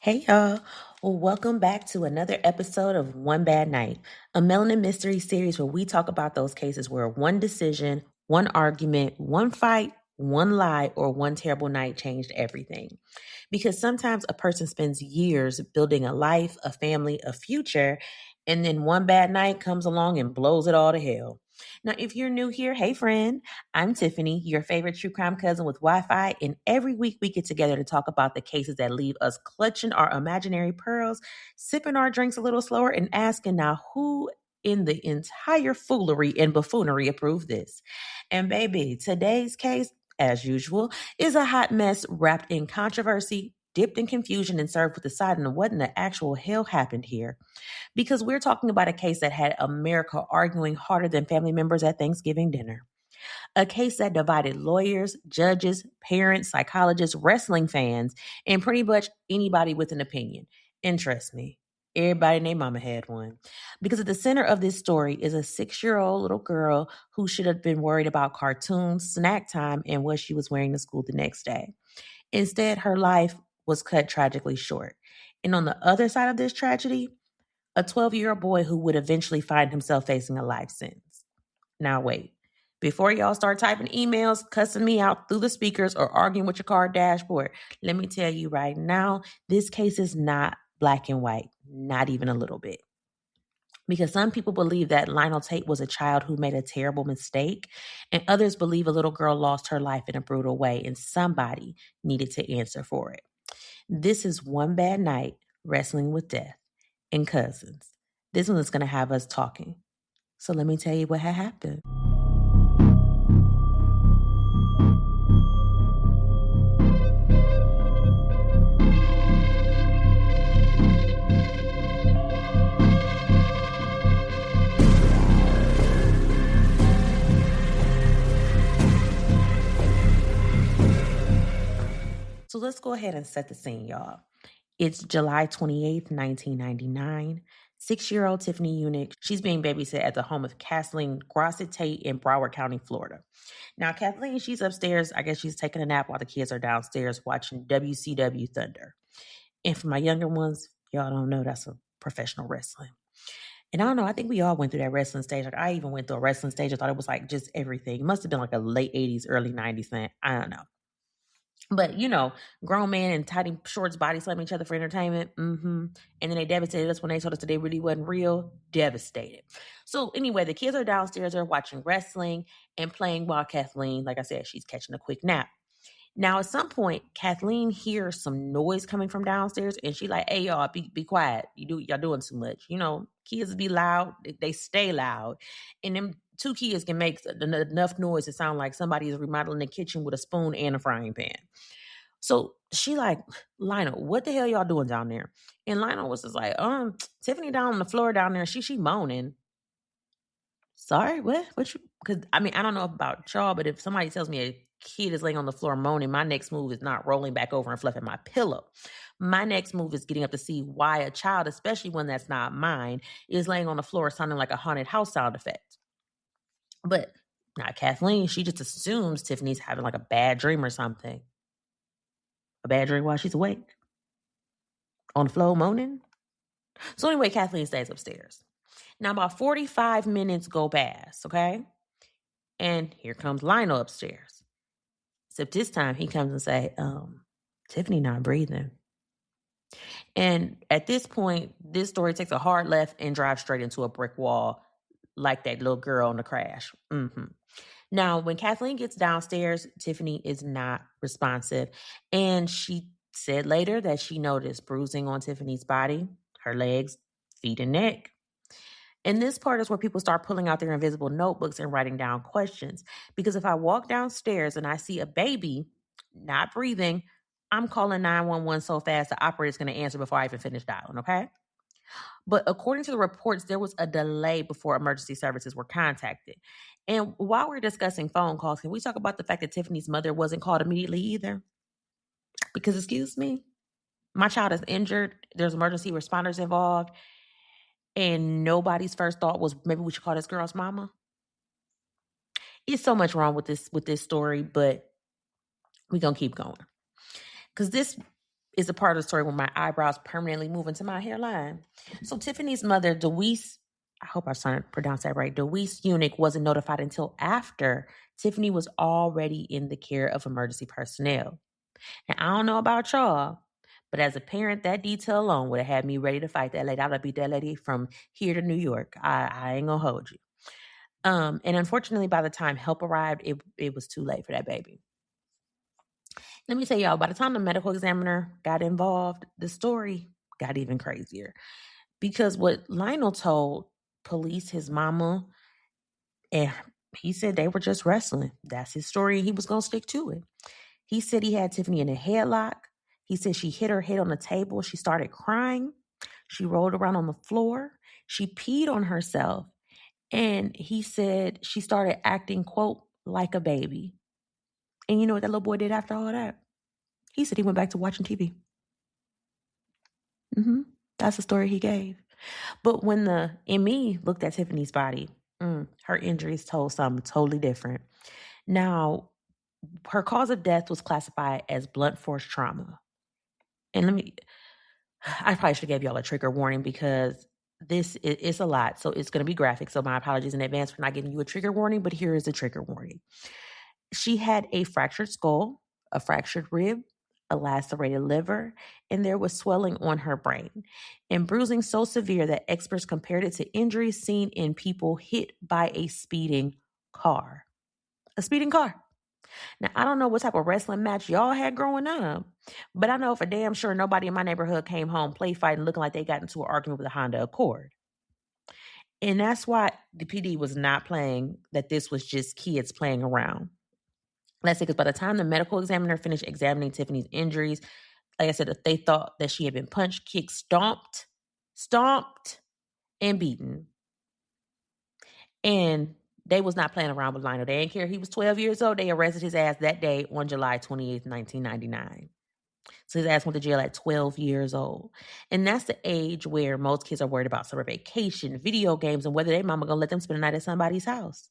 Hey y'all, well, welcome back to another episode of One Bad Night, a melanin mystery series where we talk about those cases where one decision, one argument, one fight, one lie, or one terrible night changed everything. Because sometimes a person spends years building a life, a family, a future, and then one bad night comes along and blows it all to hell. Now, if you're new here, hey friend, I'm Tiffany, your favorite true crime cousin with Wi-Fi, and every week we get together to talk about the cases that leave us clutching our imaginary pearls, sipping our drinks a little slower, and asking now who in the entire foolery and buffoonery approved this. And baby, today's case, as usual, is a hot mess wrapped in controversy, dipped in confusion, and served with a side on what in the actual hell happened here. Because we're talking about a case that had America arguing harder than family members at Thanksgiving dinner. A case that divided lawyers, judges, parents, psychologists, wrestling fans, and pretty much anybody with an opinion. And trust me, everybody and their mama had one. Because at the center of this story is a 6-year-old little girl who should have been worried about cartoons, snack time, and what she was wearing to school the next day. Instead, her life was cut tragically short. And on the other side of this tragedy, a 12-year-old boy who would eventually find himself facing a life sentence. Now, wait. Before y'all start typing emails, cussing me out through the speakers, or arguing with your car dashboard, let me tell you right now, this case is not black and white, not even a little bit. Because some people believe that Lionel Tate was a child who made a terrible mistake, and others believe a little girl lost her life in a brutal way, and somebody needed to answer for it. This is One Bad Night, Wrestling with Death, and Cousins. This one is going to have us talking. So let me tell you what had happened. So let's go ahead and set the scene, y'all. It's July 28th, 1999. 6-year-old Tiffany Eunick, she's being babysat at the home of Kathleen Tate in Broward County, Florida. Now, Kathleen, she's upstairs. I guess she's taking a nap while the kids are downstairs watching WCW Thunder. And for my younger ones, y'all don't know that's a professional wrestling. And I don't know, I think we all went through that wrestling stage. Like I even went through a wrestling stage. I thought it was like just everything. It must have been like a late 80s, early 90s thing. I don't know. But, grown men in tidy shorts body slamming each other for entertainment. And then they devastated us when they told us that they really wasn't real. Devastated. So anyway, the kids are downstairs. They're watching wrestling and playing while Kathleen, like I said, she's catching a quick nap. Now, at some point, Kathleen hears some noise coming from downstairs, and she like, "Hey, y'all, be quiet. Y'all doing too much. Kids be loud. They stay loud, and them two kids can make enough noise to sound like somebody is remodeling the kitchen with a spoon and a frying pan." So she like, "Lionel, what the hell y'all doing down there?" And Lionel was just like, Tiffany down on the floor down there. She moaning. Sorry, what? What you? Because I don't know about y'all, but if somebody tells me a kid is laying on the floor moaning, my next move is not rolling back over and fluffing my pillow. My next move is getting up to see why a child, especially one that's not mine, is laying on the floor sounding like a haunted house sound effect. But not Kathleen. She just assumes Tiffany's having like a bad dream or something. A bad dream while she's awake. On the floor moaning. So anyway, Kathleen stays upstairs. Now about 45 minutes go past, okay? And here comes Lionel upstairs. Except this time he comes and say, Tiffany not breathing. And at this point, this story takes a hard left and drives straight into a brick wall like that little girl on the crash. Now, when Kathleen gets downstairs, Tiffany is not responsive. And she said later that she noticed bruising on Tiffany's body, her legs, feet, and neck. And this part is where people start pulling out their invisible notebooks and writing down questions. Because if I walk downstairs and I see a baby not breathing, I'm calling 911 so fast the operator's going to answer before I even finish dialing, okay? But according to the reports, there was a delay before emergency services were contacted. And while we're discussing phone calls, can we talk about the fact that Tiffany's mother wasn't called immediately either? Because, excuse me, my child is injured. There's emergency responders involved. And nobody's first thought was maybe we should call this girl's mama. It's so much wrong with this story, but we're going to keep going. Because this is a part of the story where my eyebrows permanently move into my hairline. So Tiffany's mother, Deweese, I hope I'm trying to pronounce that right, Deweese Eunick, wasn't notified until after Tiffany was already in the care of emergency personnel. And I don't know about y'all, but as a parent, that detail alone would have had me ready to fight that lady. I would have beat that lady from here to New York. I ain't gonna hold you. And unfortunately, by the time help arrived, it was too late for that baby. Let me tell y'all, by the time the medical examiner got involved, the story got even crazier. Because what Lionel told police, his mama, and he said they were just wrestling. That's his story. He was going to stick to it. He said he had Tiffany in a headlock. He said she hit her head on the table. She started crying. She rolled around on the floor. She peed on herself. And he said she started acting, quote, like a baby. And you know what that little boy did after all that? He said he went back to watching TV. That's the story he gave. But when the ME looked at Tiffany's body, her injuries told something totally different. Now, her cause of death was classified as blunt force trauma. And I probably should have gave y'all a trigger warning because this is a lot. So it's going to be graphic. So my apologies in advance for not giving you a trigger warning, but here is the trigger warning. She had a fractured skull, a fractured rib, a lacerated liver, and there was swelling on her brain and bruising so severe that experts compared it to injuries seen in people hit by a speeding car. A speeding car. Now, I don't know what type of wrestling match y'all had growing up, but I know for damn sure nobody in my neighborhood came home play fighting looking like they got into an argument with a Honda Accord. And that's why the PD was not playing that this was just kids playing around. Let's say, because by the time the medical examiner finished examining Tiffany's injuries, like I said, they thought that she had been punched, kicked, stomped, and beaten. And they was not playing around with Lionel. They didn't care. He was 12 years old. They arrested his ass that day on July 28th, 1999. So his ass went to jail at 12 years old. And that's the age where most kids are worried about summer vacation, video games, and whether their mama gonna let them spend the night at somebody's house.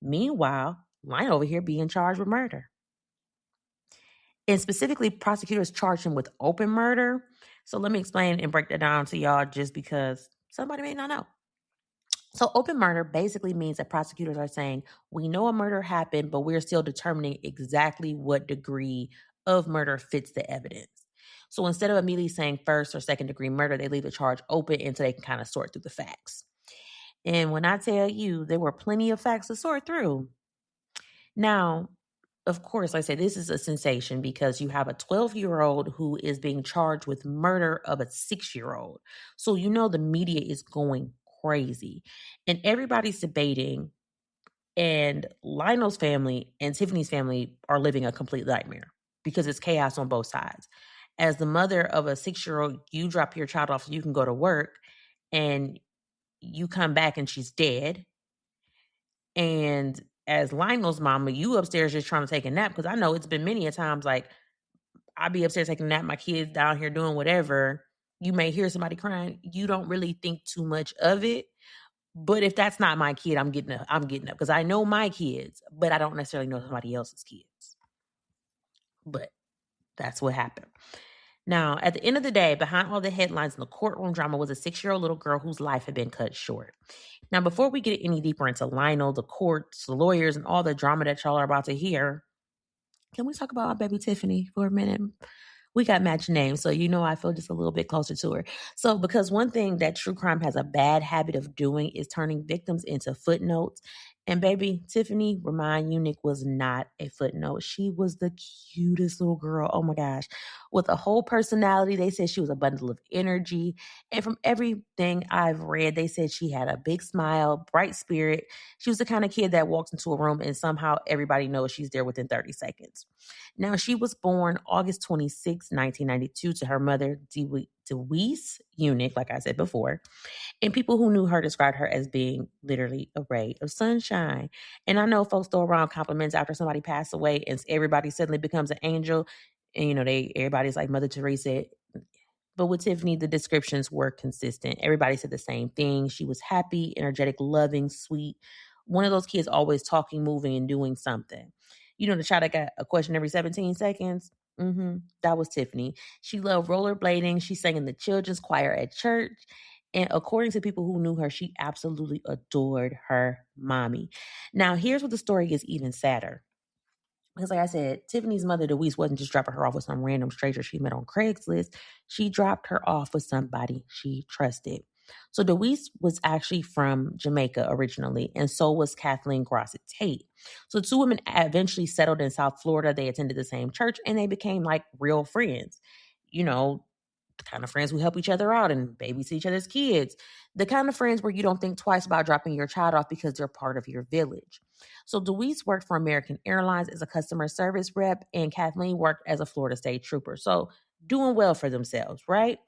Meanwhile, Lionel over here being charged with murder. And specifically, prosecutors charged him with open murder. So let me explain and break that down to y'all just because somebody may not know. So open murder basically means that prosecutors are saying, we know a murder happened, but we're still determining exactly what degree of murder fits the evidence. So instead of immediately saying first or second degree murder, they leave the charge open until they can kind of sort through the facts. And when I tell you, there were plenty of facts to sort through. Now, of course, like I say, this is a sensation because you have a 12-year-old who is being charged with murder of a 6-year-old. So you know the media is going crazy. And everybody's debating. And Lionel's family and Tiffany's family are living a complete nightmare because it's chaos on both sides. As the mother of a 6-year-old, you drop your child off so you can go to work and you come back and she's dead. And as Lionel's mama, you upstairs just trying to take a nap because I know it's been many a times like I be upstairs taking a nap, my kids down here doing whatever. You may hear somebody crying. You don't really think too much of it. But if that's not my kid, I'm getting up because I know my kids, but I don't necessarily know somebody else's kids. But that's what happened. Now, at the end of the day, behind all the headlines in the courtroom drama was a 6-year-old little girl whose life had been cut short. Now, before we get any deeper into Lionel, the courts, the lawyers, and all the drama that y'all are about to hear, can we talk about our baby Tiffany for a minute? We got matching names, so you know I feel just a little bit closer to her. So because one thing that true crime has a bad habit of doing is turning victims into footnotes. And baby, Tiffany Eunick was not a footnote. She was the cutest little girl. Oh my gosh. With a whole personality. They said she was a bundle of energy. And from everything I've read, they said she had a big smile, bright spirit. She was the kind of kid that walks into a room and somehow everybody knows she's there within 30 seconds. Now, she was born August 26, 1992 to her mother, Deweese Eunick, like I said before. And people who knew her described her as being literally a ray of sunshine. And I know folks throw around compliments after somebody passed away and everybody suddenly becomes an angel. And, you know, everybody's like Mother Teresa. But with Tiffany, the descriptions were consistent. Everybody said the same thing. She was happy, energetic, loving, sweet. One of those kids always talking, moving, and doing something. You know, the child that got a question every 17 seconds? That was Tiffany. She loved rollerblading. She sang in the children's choir at church. And according to people who knew her, she absolutely adored her mommy. Now, here's what the story gets even sadder. Because like I said, Tiffany's mother, Deweese, wasn't just dropping her off with some random stranger she met on Craigslist. She dropped her off with somebody she trusted. So Deweese was actually from Jamaica originally, and so was Kathleen Grosset Tate. So the two women eventually settled in South Florida. They attended the same church, and they became like real friends. You know, the kind of friends who help each other out and babysit each other's kids. The kind of friends where you don't think twice about dropping your child off because they're part of your village. So Deweese worked for American Airlines as a customer service rep, and Kathleen worked as a Florida State Trooper. So doing well for themselves, right?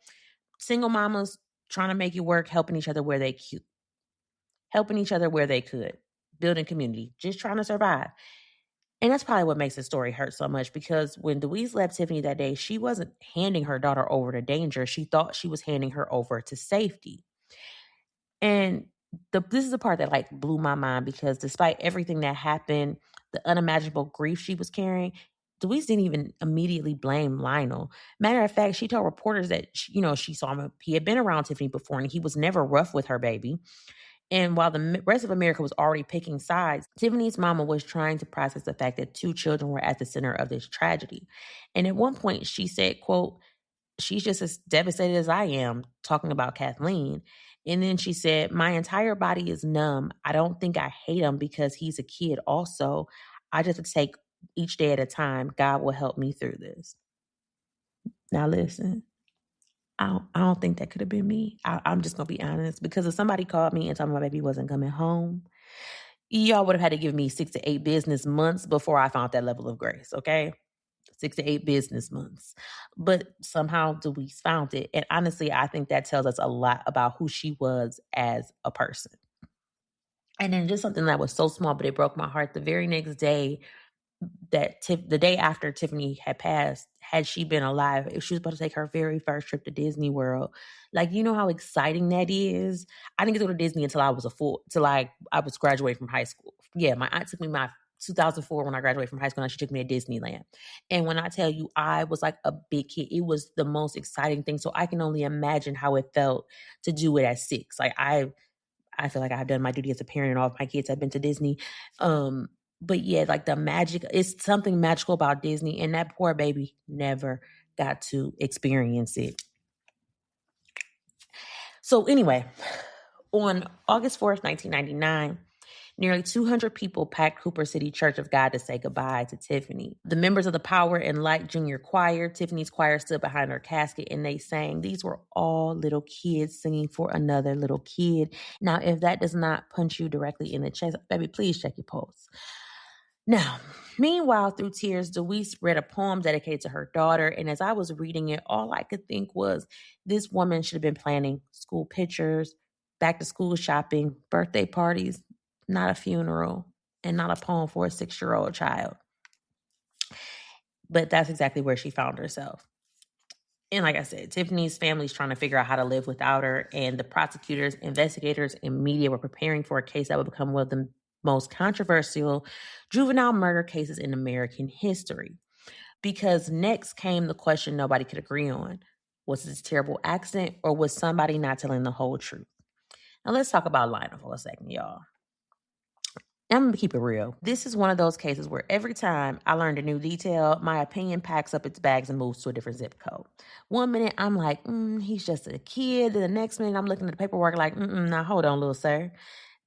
Single mamas trying to make it work, helping each other where they could, building community, just trying to survive. And that's probably what makes the story hurt so much, because when Deweese left Tiffany that day, she wasn't handing her daughter over to danger. She thought she was handing her over to safety. And this is the part that like blew my mind, because despite everything that happened, the unimaginable grief she was carrying, Deweese didn't even immediately blame Lionel. Matter of fact, she told reporters that she saw him. He had been around Tiffany before, and he was never rough with her baby. And while the rest of America was already picking sides, Tiffany's mama was trying to process the fact that two children were at the center of this tragedy. And at one point, she said, quote, "She's just as devastated as I am," talking about Kathleen. And then she said, "My entire body is numb. I don't think I hate him because he's a kid also. I just have to take each day at a time. God will help me through this." Now listen, I don't think that could have been me. I'm just going to be honest, because if somebody called me and told me my baby wasn't coming home, y'all would have had to give me 6 to 8 business months before I found that level of grace, okay? 6 to 8 business months. But somehow Deweese found it. And honestly, I think that tells us a lot about who she was as a person. And then just something that was so small, but it broke my heart. The very next day, the day after Tiffany had passed, had she been alive, if she was supposed to take her very first trip to Disney World. Like, you know how exciting that is? I didn't get to go to Disney until I was graduating from high school. Yeah, my aunt took me my 2004 when I graduated from high school, and she took me to Disneyland. And when I tell you, I was like a big kid. It was the most exciting thing. So I can only imagine how it felt to do it at 6. Like I feel like I've done my duty as a parent, and all of my kids have been to Disney. But yeah, like the magic, it's something magical about Disney, and that poor baby never got to experience it. So anyway, on August 4th, 1999, nearly 200 people packed Cooper City Church of God to say goodbye to Tiffany. The members of the Power and Light Junior Choir, Tiffany's choir, stood behind her casket, and they sang. These were all little kids singing for another little kid. Now, if that does not punch you directly in the chest, baby, please check your pulse. Now, meanwhile, through tears, Deweese read a poem dedicated to her daughter. And as I was reading it, all I could think was, this woman should have been planning school pictures, back to school shopping, birthday parties, not a funeral, and not a poem for a 6-year-old child. But that's exactly where she found herself. And like I said, Tiffany's family's trying to figure out how to live without her. And the prosecutors, investigators, and media were preparing for a case that would become one of the most controversial juvenile murder cases in American history. Because next came the question nobody could agree on. Was this a terrible accident, or was somebody not telling the whole truth? Now let's talk about Lionel for a second, y'all. I'm going to keep it real. This is one of those cases where every time I learned a new detail, my opinion packs up its bags and moves to a different zip code. One minute, I'm like, he's just a kid. Then the next minute, I'm looking at the paperwork like, now hold on, little sir.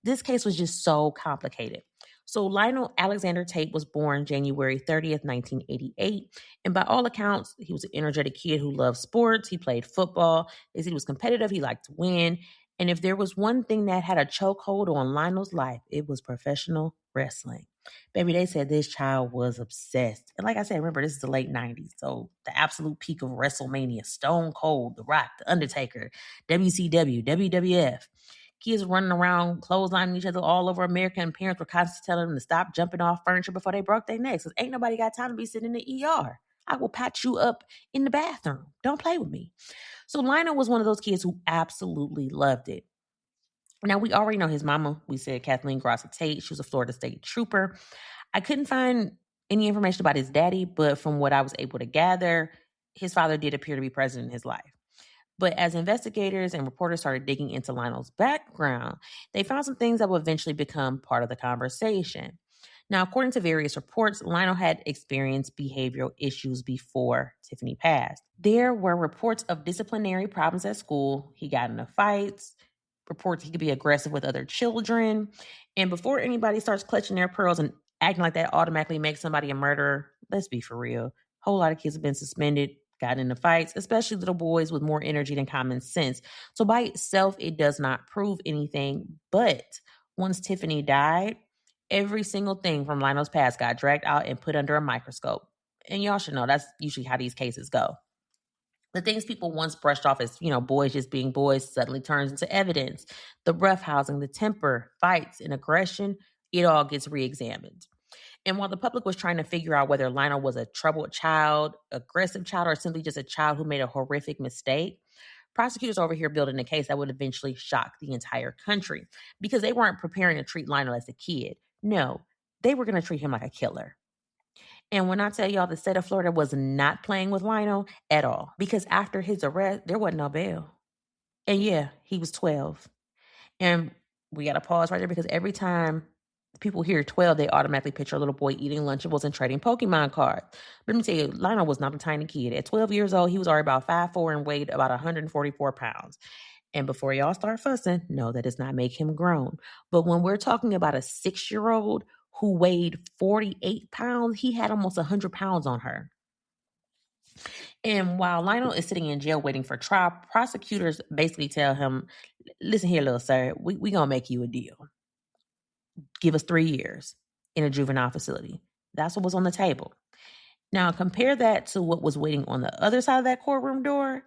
This case was just so complicated. So Lionel Alexander Tate was born January 30th, 1988. And by all accounts, he was an energetic kid who loved sports. He played football. They said he was competitive. He liked to win. And if there was one thing that had a chokehold on Lionel's life, it was professional wrestling. Baby, they said this child was obsessed. And like I said, remember, this is the late 90s. So the absolute peak of WrestleMania, Stone Cold, The Rock, The Undertaker, WCW, WWF. Kids running around, clotheslining each other all over America, and parents were constantly telling them to stop jumping off furniture before they broke their necks. Because ain't nobody got time to be sitting in the ER. I will patch you up in the bathroom. Don't play with me. So Lionel was one of those kids who absolutely loved it. Now, we already know his mama. We said Kathleen Grosset Tate. She was a Florida State Trooper. I couldn't find any information about his daddy, but from what I was able to gather, his father did appear to be present in his life. But as investigators and reporters started digging into Lionel's background, they found some things that would eventually become part of the conversation. Now, according to various reports, Lionel had experienced behavioral issues before Tiffany passed. There were reports of disciplinary problems at school. He got into fights, reports he could be aggressive with other children. And before anybody starts clutching their pearls and acting like that automatically makes somebody a murderer, let's be for real. A whole lot of kids have been suspended, gotten into fights, especially little boys with more energy than common sense. So by itself, it does not prove anything. But once Tiffany died, every single thing from Lionel's past got dragged out and put under a microscope. And y'all should know that's usually how these cases go. The things people once brushed off as, boys just being boys suddenly turns into evidence. The roughhousing, the temper, fights, and aggression, it all gets re-examined. And while the public was trying to figure out whether Lionel was a troubled child, aggressive child, or simply just a child who made a horrific mistake, prosecutors over here building a case that would eventually shock the entire country because they weren't preparing to treat Lionel as a kid. No, they were going to treat him like a killer. And when I tell y'all the state of Florida was not playing with Lionel at all, because after his arrest, there wasn't no bail. And yeah, he was 12. And we got to pause right there because every time people hear 12, they automatically picture a little boy eating Lunchables and trading Pokemon cards. But let me tell you, Lionel was not a tiny kid. At 12 years old, he was already about 5'4" and weighed about 144 pounds. And before y'all start fussing, no, that does not make him grown. But when we're talking about a 6-year-old who weighed 48 pounds, he had almost 100 pounds on her. And while Lionel is sitting in jail waiting for trial, prosecutors basically tell him, listen here, little sir, we going to make you a deal. Give us 3 years in a juvenile facility. That's what was on the table. Now, compare that to what was waiting on the other side of that courtroom door.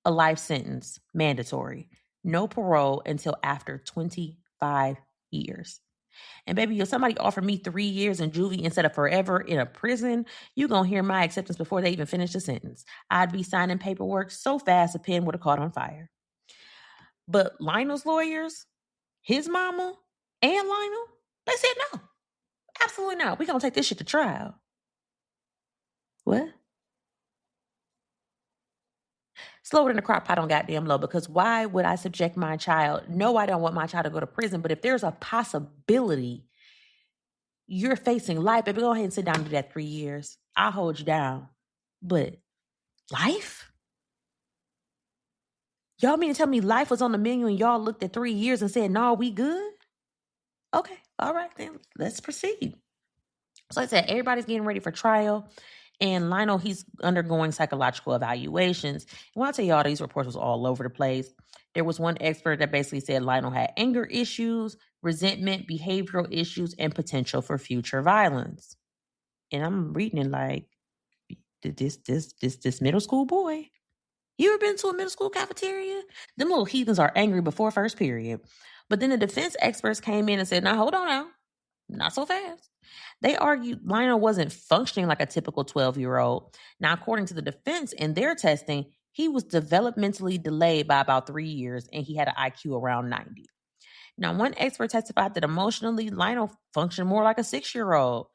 A life sentence, mandatory. No parole until after 25 years. And baby, if somebody offered me 3 years in juvie instead of forever in a prison, you going to hear my acceptance before they even finish the sentence. I'd be signing paperwork so fast a pen would have caught on fire. But Lionel's lawyers, his mama, and Lionel, they said no. Absolutely not. We're going to take this shit to trial. What? Slower than a crock pot on goddamn low, because why would I subject my child? No, I don't want my child to go to prison, but if there's a possibility you're facing life, baby, go ahead and sit down and do that 3 years. I'll hold you down. But life? Y'all mean to tell me life was on the menu and y'all looked at 3 years and said, no, we good? Okay, all right then, let's proceed. So like I said, everybody's getting ready for trial. And Lionel, he's undergoing psychological evaluations. And when I tell y'all, these reports was all over the place. There was one expert that basically said Lionel had anger issues, resentment, behavioral issues, and potential for future violence. And I'm reading it like, this middle school boy. You ever been to a middle school cafeteria? Them little heathens are angry before first period. But then the defense experts came in and said, now, hold on now. Not so fast. They argued Lionel wasn't functioning like a typical 12-year-old. Now, according to the defense in their testing, he was developmentally delayed by about 3 years and he had an IQ around 90. Now, one expert testified that emotionally, Lionel functioned more like a 6-year-old.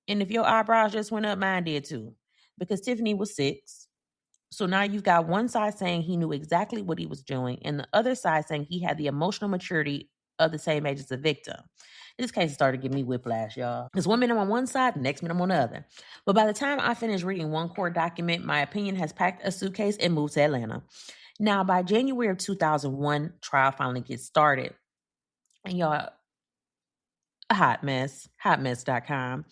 And if your eyebrows just went up, mine did too. Because Tiffany was 6. So now you've got one side saying he knew exactly what he was doing, and the other side saying he had the emotional maturity of the same age as the victim. This case started giving me whiplash, y'all. Because 1 minute on one side, the next minute on the other. But by the time I finished reading one court document, my opinion has packed a suitcase and moved to Atlanta. Now, by January of 2001, trial finally gets started. And y'all, a hot mess, hotmess.com.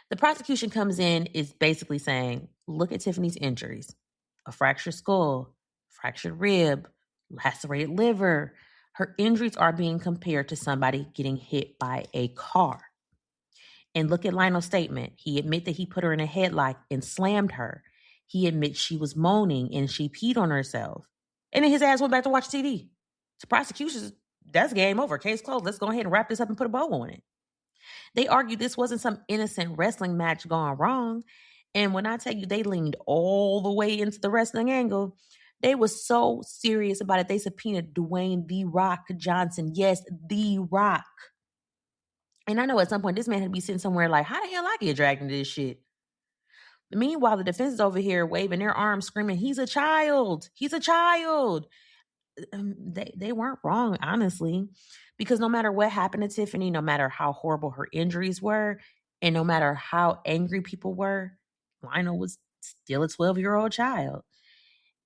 The prosecution comes in, is basically saying, look at Tiffany's injuries. A fractured skull, fractured rib, lacerated liver. Her injuries are being compared to somebody getting hit by a car. And look at Lionel's statement. He admits that he put her in a headlock and slammed her. He admits she was moaning and she peed on herself. And then his ass went back to watch TV. The prosecution, that's game over. Case closed. Let's go ahead and wrap this up and put a bow on it. They argued this wasn't some innocent wrestling match gone wrong. And when I tell you they leaned all the way into the wrestling angle, they were so serious about it. They subpoenaed Dwayne "The Rock" Johnson. Yes, The Rock. And I know at some point this man had to be sitting somewhere like, how the hell I get dragged into this shit? Meanwhile, the defense is over here waving their arms, screaming, he's a child. He's a child. They weren't wrong, honestly, because no matter what happened to Tiffany, no matter how horrible her injuries were, and no matter how angry people were, Lionel was still a 12-year-old child.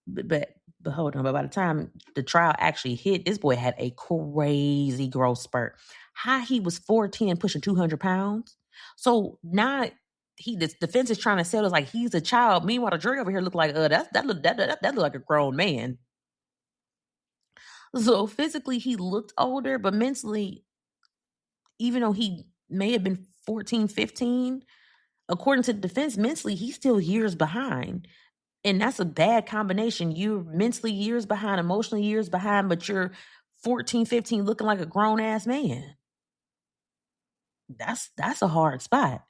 But hold on, but by the time the trial actually hit, this boy had a crazy growth spurt. He was 4'10", pushing 200 pounds. So now the defense is trying to sell us like he's a child. Meanwhile, the jury over here look like that look like a grown man. So physically he looked older, but mentally, even though he may have been 14, 15, according to the defense, mentally he's still years behind. And that's a bad combination. You're mentally years behind, emotionally years behind, but you're 14, 15 looking like a grown-ass man. That's a hard spot.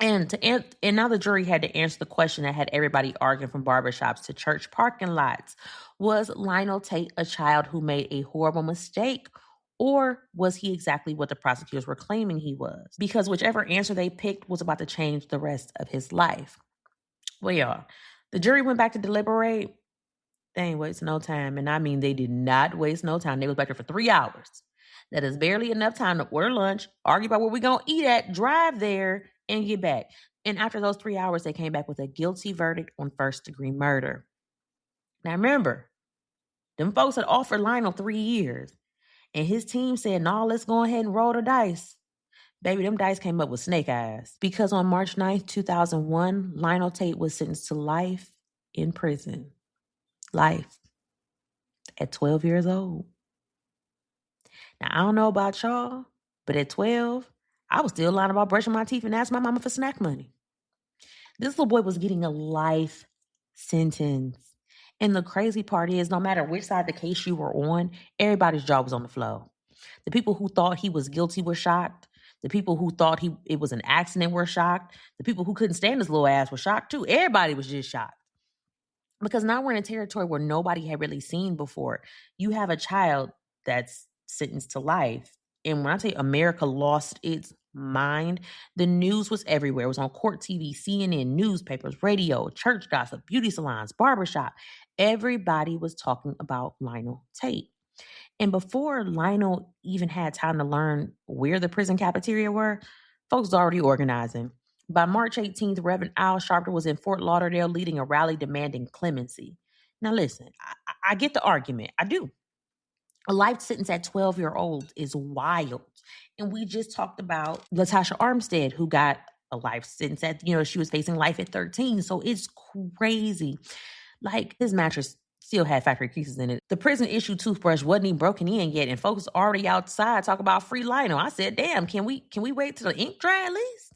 And now the jury had to answer the question that had everybody arguing from barbershops to church parking lots. Was Lionel Tate a child who made a horrible mistake? Or was he exactly what the prosecutors were claiming he was? Because whichever answer they picked was about to change the rest of his life. Well, y'all, the jury went back to deliberate. They ain't waste no time. And I mean, they did not waste no time. They was back there for 3 hours. That is barely enough time to order lunch, argue about where we going to eat at, drive there, and get back. And after those 3 hours, they came back with a guilty verdict on first-degree murder. Now, remember, them folks had offered Lionel 3 years. And his team said, no, let's go ahead and roll the dice. Baby, them dice came up with snake eyes. Because on March 9th, 2001, Lionel Tate was sentenced to life in prison. Life. At 12 years old. Now, I don't know about y'all, but at 12, I was still lying about brushing my teeth and asking my mama for snack money. This little boy was getting a life sentence. And the crazy part is, no matter which side of the case you were on, everybody's jaw was on the floor. The people who thought he was guilty were shocked. The people who thought it was an accident were shocked. The people who couldn't stand his little ass were shocked too. Everybody was just shocked. Because now we're in a territory where nobody had really seen before. You have a child that's sentenced to life. And when I say America lost its mind, the news was everywhere. It was on court TV, CNN, newspapers, radio, church gossip, beauty salons, barbershop. Everybody was talking about Lionel Tate. And before Lionel even had time to learn where the prison cafeteria were, folks was already organizing. By March 18th, Reverend Al Sharpton was in Fort Lauderdale leading a rally demanding clemency. Now listen, I get the argument. I do. A life sentence at 12-year-olds is wild. And we just talked about Latasha Armstead, who got a life sentence at, she was facing life at 13. So it's crazy. Like, his mattress still had factory creases in it. The prison-issued toothbrush wasn't even broken in yet, and folks already outside talking about free Lionel. I said, damn, can we wait till the ink dry at least?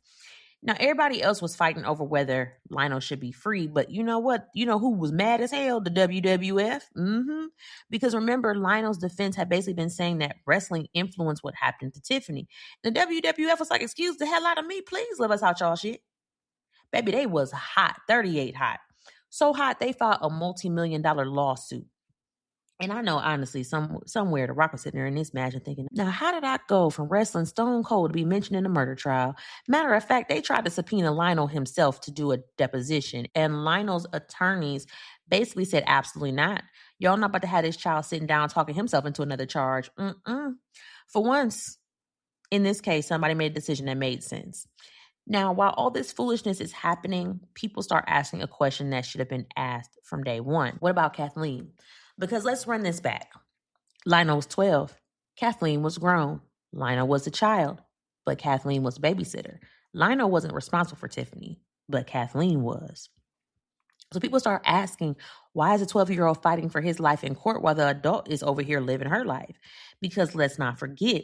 Now, everybody else was fighting over whether Lionel should be free, but you know what? You know who was mad as hell? The WWF. Because remember, Lionel's defense had basically been saying that wrestling influenced what happened to Tiffany. The WWF was like, excuse the hell out of me, please let us out y'all shit. Baby, they was hot, 38 hot. So hot, they filed a multi-million-dollar lawsuit. And I know, honestly, somewhere The Rock was sitting there in this match and thinking, now, how did I go from wrestling Stone Cold to be mentioned in a murder trial? Matter of fact, they tried to subpoena Lionel himself to do a deposition. And Lionel's attorneys basically said, absolutely not. Y'all not about to have this child sitting down talking himself into another charge. For once, in this case, somebody made a decision that made sense. Now, while all this foolishness is happening, people start asking a question that should have been asked from day one. What about Kathleen? Because let's run this back. Lionel was 12. Kathleen was grown. Lionel was a child, but Kathleen was a babysitter. Lionel wasn't responsible for Tiffany, but Kathleen was. So people start asking, why is a 12-year-old fighting for his life in court while the adult is over here living her life? Because let's not forget,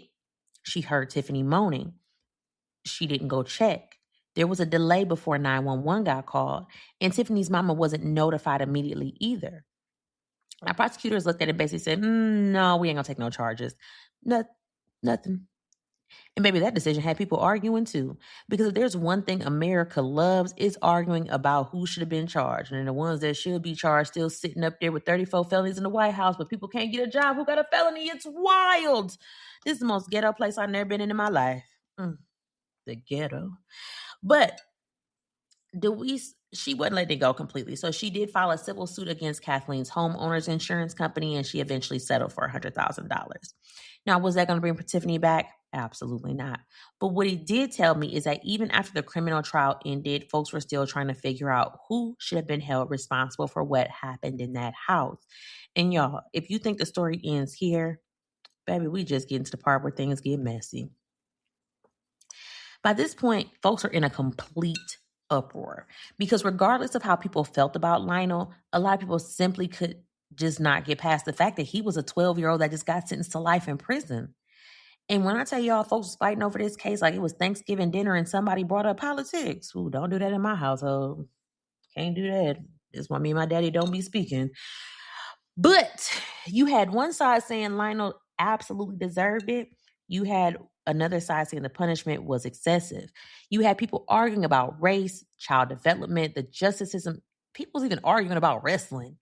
she heard Tiffany moaning. She didn't go check. There was a delay before 911 got called, and Tiffany's mama wasn't notified immediately either. Now, prosecutors looked at it and basically said, no, we ain't gonna take no charges. Nothing. And baby, that decision had people arguing too. Because if there's one thing America loves, it's arguing about who should have been charged. And the ones that should be charged still sitting up there with 34 felonies in the White House, but people can't get a job who got a felony. It's wild. This is the most ghetto place I've never been in my life. The ghetto. But she wasn't letting it go completely. So she did file a civil suit against Kathleen's homeowners insurance company, and she eventually settled for $100,000. Now, was that going to bring Tiffany back? Absolutely not. But what it did tell me is that even after the criminal trial ended, folks were still trying to figure out who should have been held responsible for what happened in that house. And y'all, if you think the story ends here, baby, we just get into the part where things get messy. By this point, folks are in a complete uproar because regardless of how people felt about Lionel, a lot of people simply could just not get past the fact that he was a 12-year-old that just got sentenced to life in prison. And when I tell y'all folks was fighting over this case like it was Thanksgiving dinner and somebody brought up politics, ooh, don't do that in my household. Can't do that. That's why me and my daddy don't be speaking. But you had one side saying Lionel absolutely deserved it. You had another side saying the punishment was excessive. You had people arguing about race, child development, the justice system. People was even arguing about wrestling.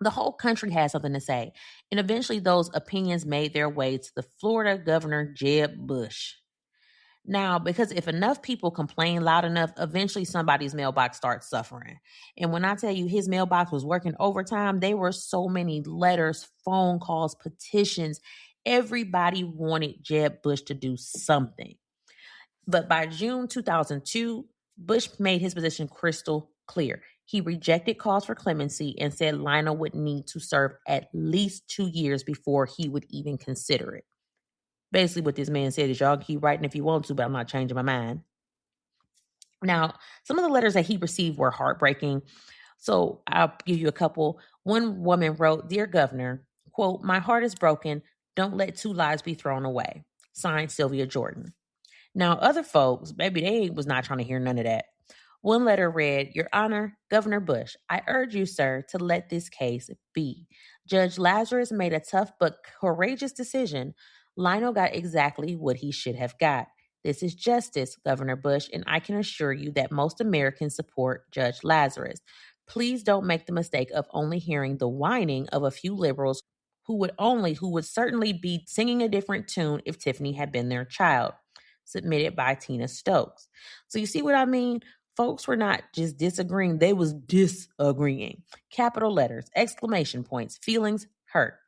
The whole country had something to say. And eventually those opinions made their way to the Florida Governor Jeb Bush. Now, because if enough people complain loud enough, eventually somebody's mailbox starts suffering. And when I tell you his mailbox was working overtime, there were so many letters, phone calls, petitions. Everybody wanted Jeb Bush to do something. But by June 2002, Bush made his position crystal clear. He rejected calls for clemency and said Lionel would need to serve at least 2 years before he would even consider it. Basically, what this man said is y'all keep writing if you want to, but I'm not changing my mind. Now, some of the letters that he received were heartbreaking. So I'll give you a couple. One woman wrote, "Dear Governor, quote, my heart is broken. Don't let 2 lives be thrown away. Signed, Sylvia Jordan." Now, other folks, baby, they was not trying to hear none of that. One letter read, "Your Honor, Governor Bush, I urge you, sir, to let this case be. Judge Lazarus made a tough but courageous decision. Lionel got exactly what he should have got. This is justice, Governor Bush, and I can assure you that most Americans support Judge Lazarus. Please don't make the mistake of only hearing the whining of a few liberals who would certainly be singing a different tune if Tiffany had been their child." Submitted by Tina Stokes. So you see what I mean? Folks were not just disagreeing, they was disagreeing. Capital letters, exclamation points, feelings hurt.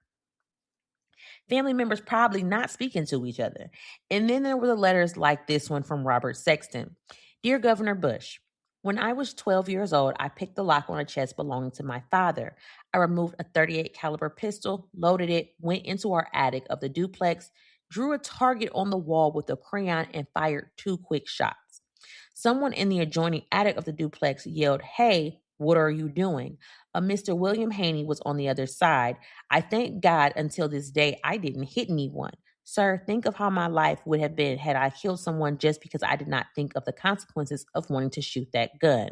Family members probably not speaking to each other. And then there were the letters like this one from Robert Sexton. "Dear Governor Bush, when I was 12 years old, I picked the lock on a chest belonging to my father. I removed a .38 caliber pistol, loaded it, went into our attic of the duplex, drew a target on the wall with a crayon, and fired 2 quick shots. Someone in the adjoining attic of the duplex yelled, 'Hey, what are you doing?' A Mr. William Haney was on the other side. I thank God until this day I didn't hit anyone. Sir, think of how my life would have been had I killed someone just because I did not think of the consequences of wanting to shoot that gun."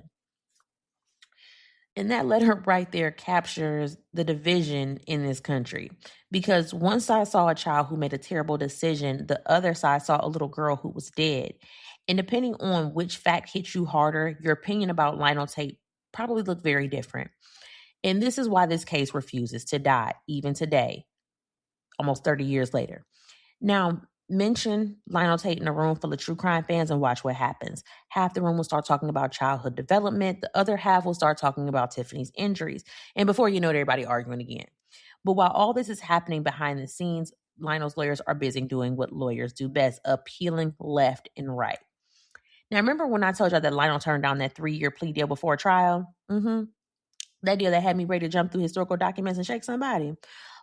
And that letter right there captures the division in this country. Because one side saw a child who made a terrible decision, the other side saw a little girl who was dead. And depending on which fact hits you harder, your opinion about Lionel Tate probably looked very different. And this is why this case refuses to die, even today, almost 30 years later. Now, mention Lionel Tate in a room full of true crime fans and watch what happens. Half the room will start talking about childhood development. The other half will start talking about Tiffany's injuries. And before you know it, everybody arguing again. But while all this is happening behind the scenes, Lionel's lawyers are busy doing what lawyers do best, appealing left and right. Now, remember when I told y'all that Lionel turned down that 3-year plea deal before trial? That deal that had me ready to jump through historical documents and shake somebody.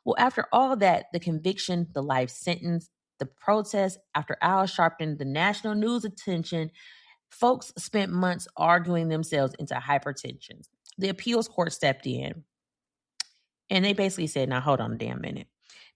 Well, after all that, the conviction, the life sentence, the protest, after Al Sharpton, the national news attention, folks spent months arguing themselves into hypertension. The appeals court stepped in and they basically said, now hold on a damn minute.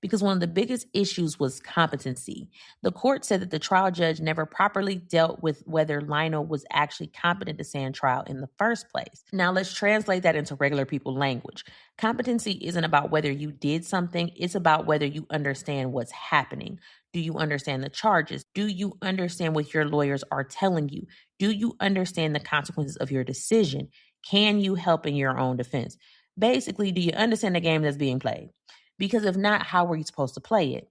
Because one of the biggest issues was competency. The court said that the trial judge never properly dealt with whether Lionel was actually competent to stand trial in the first place. Now let's translate that into regular people language. Competency isn't about whether you did something, it's about whether you understand what's happening. Do you understand the charges? Do you understand what your lawyers are telling you? Do you understand the consequences of your decision? Can you help in your own defense? Basically, do you understand the game that's being played? Because if not, how were you supposed to play it?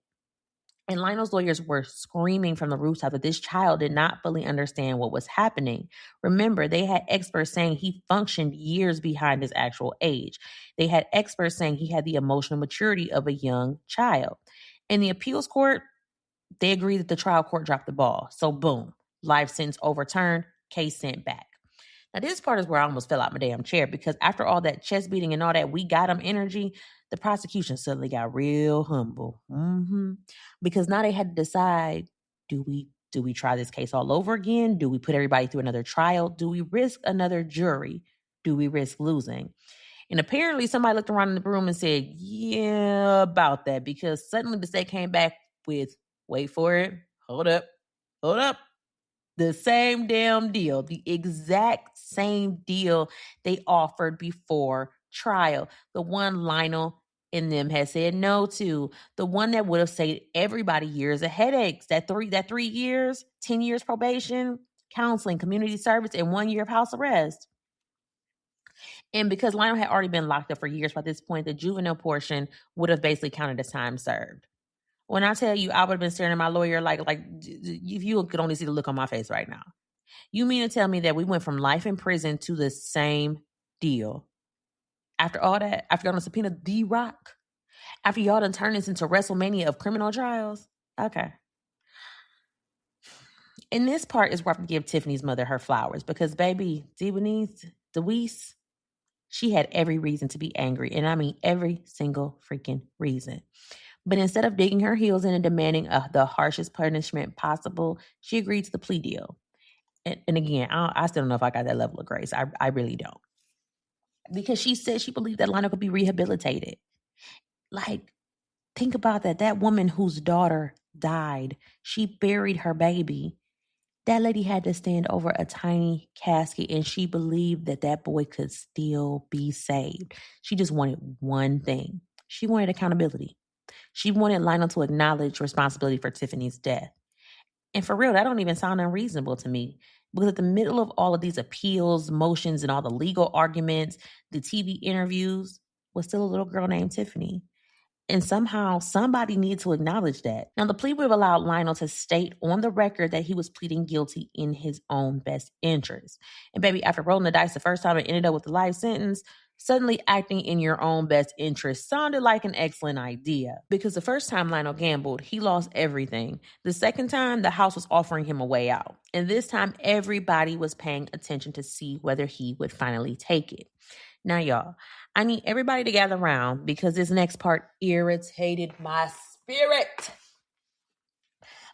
And Lionel's lawyers were screaming from the rooftop that this child did not fully understand what was happening. Remember, they had experts saying he functioned years behind his actual age. They had experts saying he had the emotional maturity of a young child. In the appeals court, they agreed that the trial court dropped the ball. So boom, life sentence overturned, case sent back. Now, this part is where I almost fell out my damn chair because after all that chest beating and all that we got him energy, the prosecution suddenly got real humble. Because now they had to decide, do we try this case all over again? Do we put everybody through another trial? Do we risk another jury? Do we risk losing? And apparently somebody looked around in the room and said, yeah, about that, because suddenly the state came back with, wait for it, hold up, the same damn deal, the exact same deal they offered before trial. The one Lionel and them had said no to, the one that would have saved everybody years of headaches. That 3 years, 10 years probation, counseling, community service, and 1 year of house arrest. And because Lionel had already been locked up for years by this point, the juvenile portion would have basically counted as time served. When I tell you, I would have been staring at my lawyer like if you could only see the look on my face right now. You mean to tell me that we went from life in prison to the same deal? After all that, after y'all done subpoena D-Rock, after y'all done turned this into WrestleMania of criminal trials? Okay. And this part is where I have to give Tiffany's mother her flowers because, baby, Deweese, she had every reason to be angry. And I mean every single freaking reason. But instead of digging her heels in and demanding the harshest punishment possible, she agreed to the plea deal. And again, I still don't know if I got that level of grace. I really don't. Because she said she believed that Lionel could be rehabilitated. Like, think about that. That woman whose daughter died, she buried her baby. That lady had to stand over a tiny casket and she believed that that boy could still be saved. She just wanted one thing. She wanted accountability. She wanted Lionel to acknowledge responsibility for Tiffany's death. And for real, that don't even sound unreasonable to me. Because at the middle of all of these appeals, motions, and all the legal arguments, the TV interviews, was still a little girl named Tiffany. And somehow somebody needs to acknowledge that. Now, the plea would have allowed Lionel to state on the record that he was pleading guilty in his own best interest. And baby, after rolling the dice the first time and ended up with a life sentence, suddenly acting in your own best interest sounded like an excellent idea. Because the first time Lionel gambled, he lost everything. The second time, the house was offering him a way out. And this time, everybody was paying attention to see whether he would finally take it. Now, y'all, I need everybody to gather around because this next part irritated my spirit.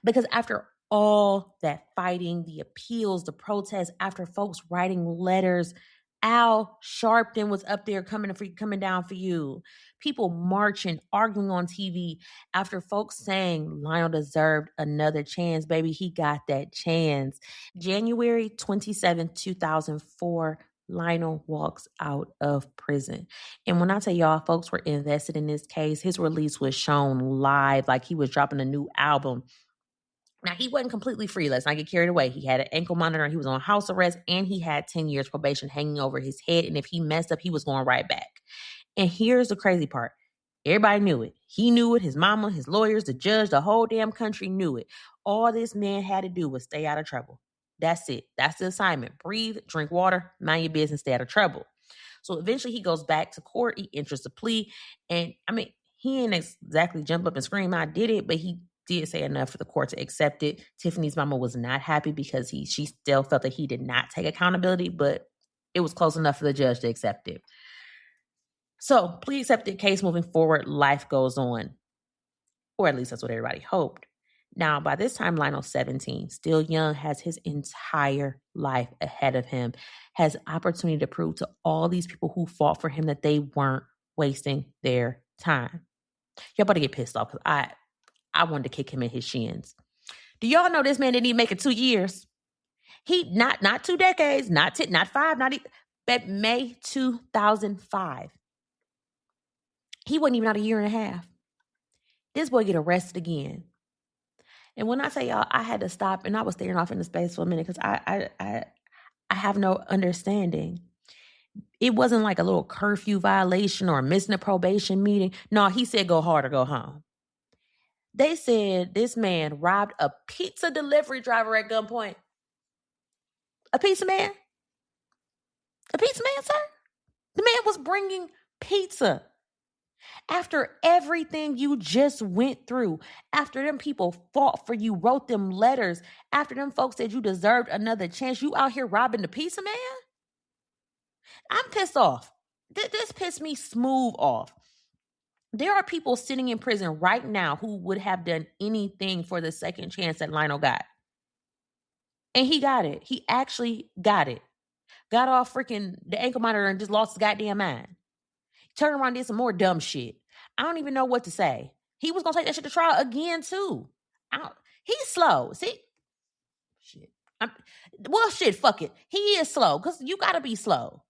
Because after all that fighting, the appeals, the protests, after folks writing letters, Al Sharpton was up there coming down for you. People marching, arguing on TV after folks saying Lionel deserved another chance. Baby, he got that chance. January 27, 2004, Lionel walks out of prison. And when I tell y'all, folks were invested in this case, his release was shown live like he was dropping a new album. Now, he wasn't completely free. Let's not get carried away. He had an ankle monitor. He was on house arrest, and he had 10 years probation hanging over his head. And if he messed up, he was going right back. And here's the crazy part. Everybody knew it. He knew it. His mama, his lawyers, the judge, the whole damn country knew it. All this man had to do was stay out of trouble. That's it. That's the assignment. Breathe, drink water, mind your business, stay out of trouble. So eventually he goes back to court. He enters a plea. And I mean, he didn't exactly jump up and scream, I did it, but he did say enough for the court to accept it. Tiffany's mama was not happy because she still felt that he did not take accountability, but it was close enough for the judge to accept it. So, plea accepted, case moving forward, life goes on. Or at least that's what everybody hoped. Now, by this time, Lionel's 17, still young, has his entire life ahead of him, has opportunity to prove to all these people who fought for him that they weren't wasting their time. Y'all better get pissed off because I wanted to kick him in his shins. Do y'all know this man didn't even make it 2 years? He not 2 decades, not 10, not 5, not even, but May 2005. He wasn't even out a year and a half. This boy get arrested again. And when I say y'all, I had to stop and I was staring off into space for a minute because I have no understanding. It wasn't like a little curfew violation or missing a probation meeting. No, he said go hard or go home. They said this man robbed a pizza delivery driver at gunpoint. A pizza man? A pizza man, sir? The man was bringing pizza. After everything you just went through, after them people fought for you, wrote them letters, after them folks said you deserved another chance, you out here robbing the pizza man? I'm pissed off. This pissed me smooth off. There are people sitting in prison right now who would have done anything for the second chance that Lionel got. And he got it. He actually got it. Got off freaking the ankle monitor and just lost his goddamn mind. Turned around and did some more dumb shit. I don't even know what to say. He was going to take that shit to trial again, too. He's slow. See? Shit. Fuck it. He is slow because you got to be slow.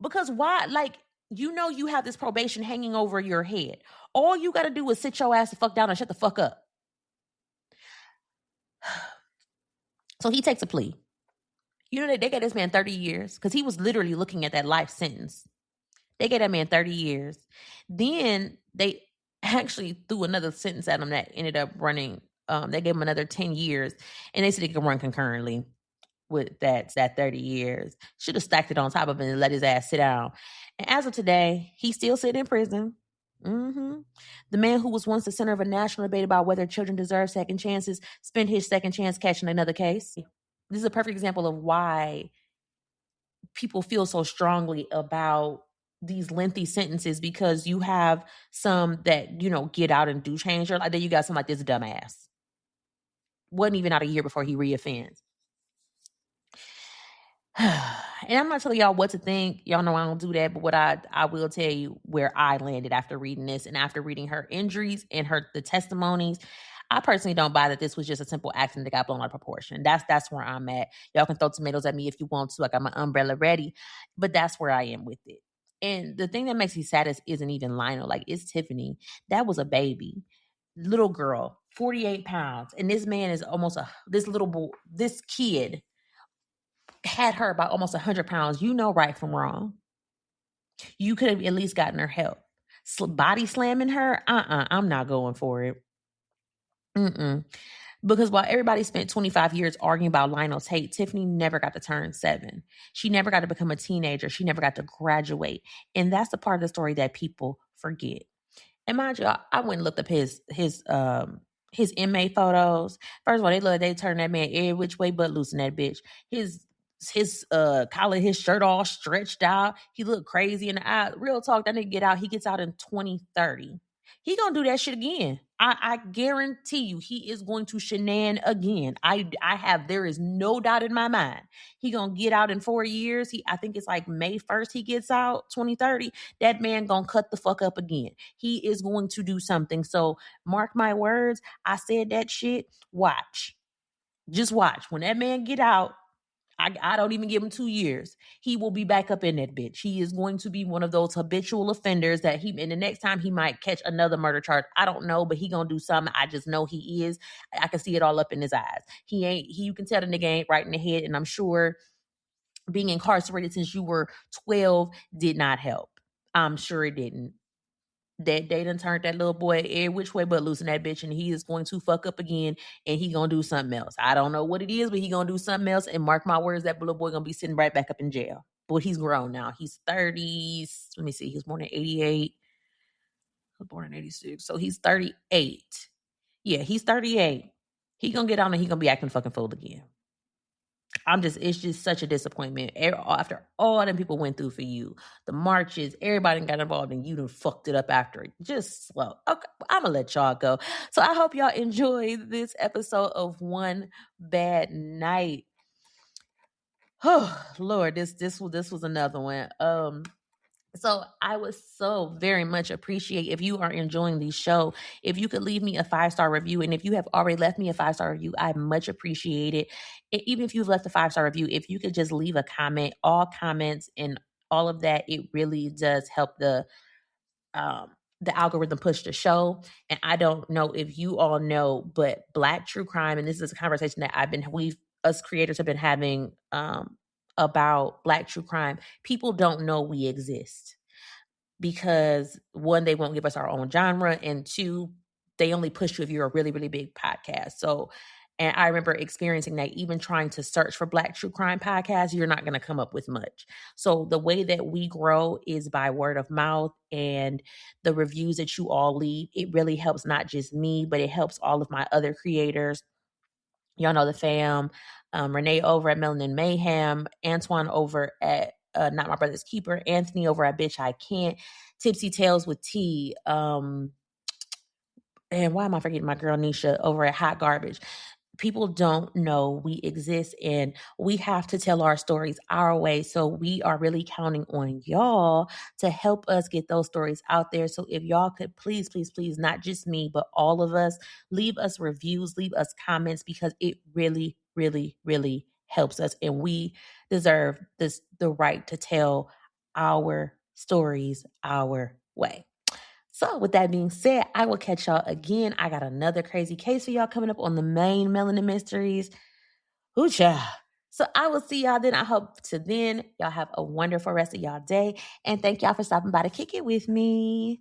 Because why? Like, you know you have this probation hanging over your head. All you got to do is sit your ass the fuck down and shut the fuck up. So he takes a plea. You know, they gave this man 30 years because he was literally looking at that life sentence. They gave that man 30 years. Then they actually threw another sentence at him that ended up running. They gave him another 10 years. And they said he could run concurrently with that 30 years. Should have stacked it on top of it and let his ass sit down. And as of today, he's still sitting in prison. Mm-hmm. The man who was once the center of a national debate about whether children deserve second chances spent his second chance catching another case. This is a perfect example of why people feel so strongly about these lengthy sentences, because you have some that, you know, get out and do change your life. Then you got some like this dumbass. Wasn't even out a year before he reoffends. And I'm not telling y'all what to think. Y'all know I don't do that. But what I will tell you where I landed after reading this and after reading her injuries and the testimonies. I personally don't buy that this was just a simple accident that got blown out of proportion. That's where I'm at. Y'all can throw tomatoes at me if you want to. I got my umbrella ready. But that's where I am with it. And the thing that makes me saddest isn't even Lionel. Like, it's Tiffany. That was a baby. Little girl, 48 pounds. And this man is almost this kid had her about almost 100 pounds. You know right from wrong. You could have at least gotten her help. Body slamming her? I'm not going for it. Because while everybody spent 25 years arguing about Lionel Tate, Tiffany never got to turn 7. She never got to become a teenager. She never got to graduate. And that's the part of the story that people forget. And mind you, I went and looked up his inmate photos. First of all, they turned that man every which way but loose in that bitch. His collar, his shirt all stretched out. He looked crazy in the eye. Real talk, that nigga get out. He gets out in 2030. He gonna do that shit again. I guarantee you, he is going to shenan again. There is no doubt in my mind. He gonna get out in 4 years. I think it's like May 1st he gets out, 2030. That man gonna cut the fuck up again. He is going to do something. So mark my words. I said that shit. Watch. Just watch. When that man get out, I don't even give him 2 years. He will be back up in that bitch. He is going to be one of those habitual offenders and the next time he might catch another murder charge. I don't know, but he gonna do something. I just know he is. I can see it all up in his eyes. You can tell the nigga ain't right in the head, and I'm sure being incarcerated since you were 12 did not help. I'm sure it didn't. That they done turned that little boy every which way but loose in that bitch, and he is going to fuck up again, and he gonna do something else. I don't know what it is, but he gonna do something else, and mark my words, that little boy gonna be sitting right back up in jail. But he's grown now. He's 30. Let me see. He was born in 88. I was born in 86. So he's 38. Yeah, he's 38. He gonna get on and he gonna be acting fucking fool again. It's just such a disappointment. After all them people went through for you, the marches, everybody got involved, and you done fucked it up after it. Just slow. Okay, I'm gonna let y'all go. So I hope y'all enjoyed this episode of One Bad Night. Oh Lord, this was another one. So I would so very much appreciate if you are enjoying the show, if you could leave me a 5-star review. And if you have already left me a 5-star review, I much appreciate it. Even if you've left a 5-star review, if you could just leave a comment, all comments and all of that, it really does help the the algorithm pushed the show. And I don't know if you all know, but Black true crime, and this is a conversation that us creators have been having about Black true crime. People don't know we exist because one, they won't give us our own genre, and two, they only push you if you're a really, really big podcast. So, and I remember experiencing that even trying to search for Black true crime podcasts, you're not going to come up with much. So the way that we grow is by word of mouth and the reviews that you all leave. It really helps not just me, but it helps all of my other creators. Y'all know the fam. Renee over at Melanin Mayhem, Antoine over at Not My Brother's Keeper, Anthony over at Bitch I Can't, Tipsy Tales with T, and why am I forgetting my girl Nisha over at Hot Garbage? People don't know we exist, and we have to tell our stories our way. So we are really counting on y'all to help us get those stories out there. So if y'all could please, please, please, not just me, but all of us, leave us reviews, leave us comments, because it really, really, really helps us. And we deserve the right to tell our stories our way. So with that being said, I will catch y'all again. I got another crazy case for y'all coming up on the main Melanin Mysteries. Ooh, child. So I will see y'all then. I hope to then y'all have a wonderful rest of y'all day. And thank y'all for stopping by to kick it with me.